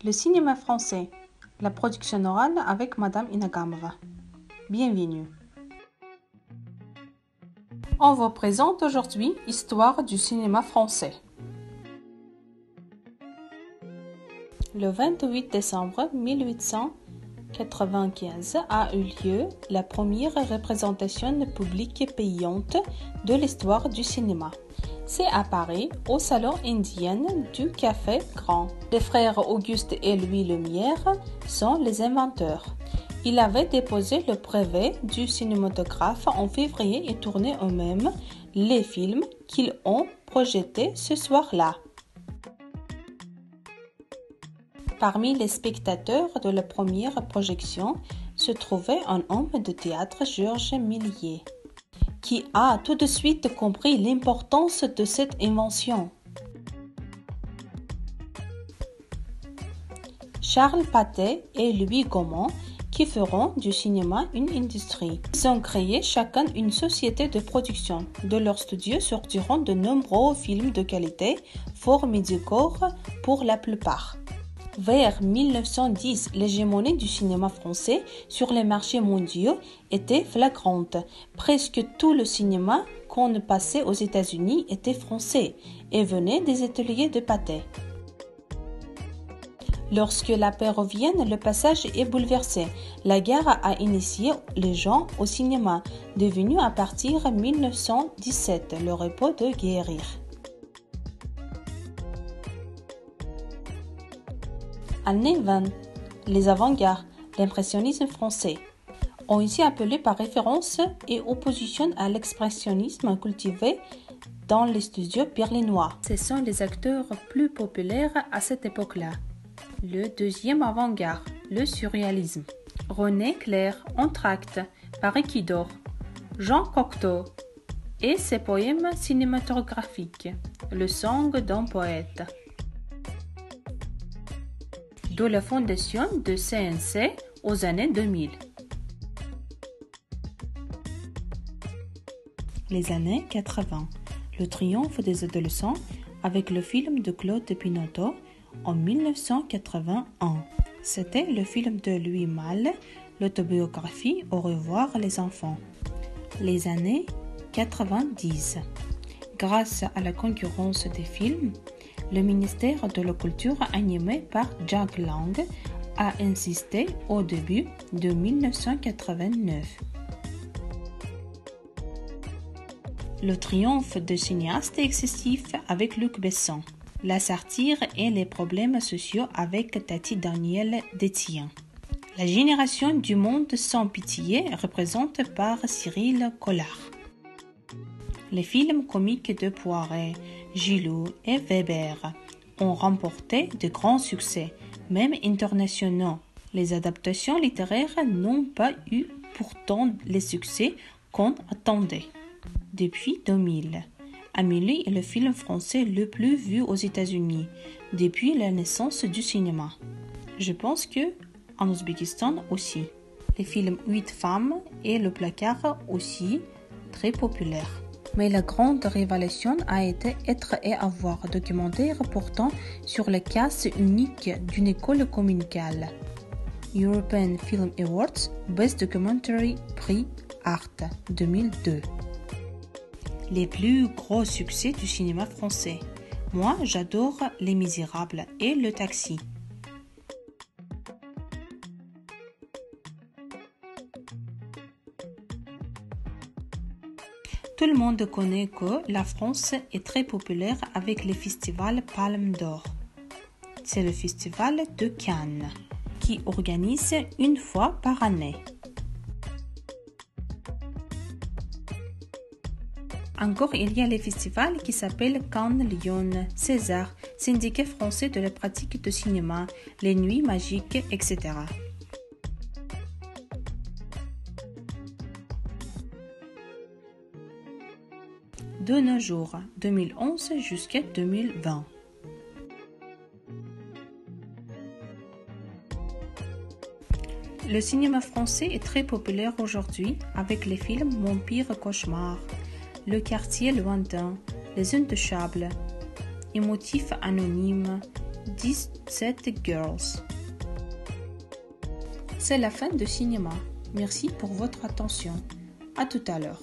Le cinéma français, la production orale avec Madame Inagamova. Bienvenue. On vous présente aujourd'hui Histoire du cinéma français. Le 28 décembre 1895 a eu lieu la première représentation publique payante de l'histoire du cinéma. C'est à Paris, au Salon indien du Café Grand. Les frères Auguste et Louis Lumière sont les inventeurs. Ils avaient déposé le brevet du cinématographe en février et tourné eux-mêmes les films qu'ils ont projetés ce soir-là. Parmi les spectateurs de la première projection se trouvait un homme de théâtre, Georges Méliès, qui a tout de suite compris l'importance de cette invention. Charles Pathé et Louis Gaumont, qui feront du cinéma une industrie. Ils ont créé chacun une société de production. De leur studio sortiront de nombreux films de qualité, fort médiocres pour la plupart. Vers 1910, l'hégémonie du cinéma français sur les marchés mondiaux était flagrante. Presque tout le cinéma qu'on passait aux États-Unis était français et venait des ateliers de Pathé. Lorsque la paix revient, le passage est bouleversé. La guerre a initié les gens au cinéma, devenu à partir de 1917 le repos de guérir. Années 20, les avant-gardes, l'impressionnisme français, ont ici appelé par référence et opposition à l'expressionnisme cultivé dans les studios berlinois. Ce sont les acteurs plus populaires à cette époque-là. Le deuxième avant-garde, le surréalisme. René Clair, Entr'acte, Paris qui dort, Jean Cocteau et ses poèmes cinématographiques, Le sang d'un poète. De la fondation de CNC aux années 2000. Les années 80. Le triomphe des adolescents avec le film de Claude Pinoteau en 1981. C'était le film de Louis Malle, l'autobiographie Au revoir les enfants. Les années 90. Grâce à la concurrence des films, le ministère de la Culture, animé par Jack Lang, a insisté au début de 1989. Le triomphe de cinéastes excessifs avec Luc Besson. La satire et les problèmes sociaux avec Tati Daniel Détien. La génération du monde sans pitié représentée par Cyril Collard. Les films comiques de Poiret, Gillot et Weber ont remporté de grands succès, même internationaux. Les adaptations littéraires n'ont pas eu pourtant les succès qu'on attendait. Depuis 2000, Amélie est le film français le plus vu aux États-Unis depuis la naissance du cinéma. Je pense que en Ouzbékistan aussi. Les films 8 femmes et Le placard aussi très populaires. Mais la grande révélation a été Être et avoir, documentaire portant sur le cas unique d'une école communicale. European Film Awards, Best Documentary Prix Art 2002. Les plus gros succès du cinéma français. Moi, j'adore Les Misérables et Le Taxi. Tout le monde connaît que la France est très populaire avec le festival Palme d'Or. C'est le festival de Cannes qui organise une fois par année. Encore, il y a les festivals qui s'appellent Cannes, Lyon, César, Syndicat français de la pratique de cinéma, les Nuits magiques, etc. De nos jours, 2011 jusqu'à 2020. Le cinéma français est très populaire aujourd'hui avec les films Mon pire cauchemar, Le quartier lointain, Les Intouchables, Émotifs anonymes, 17 Girls. C'est la fin de cinéma. Merci pour votre attention. À tout à l'heure.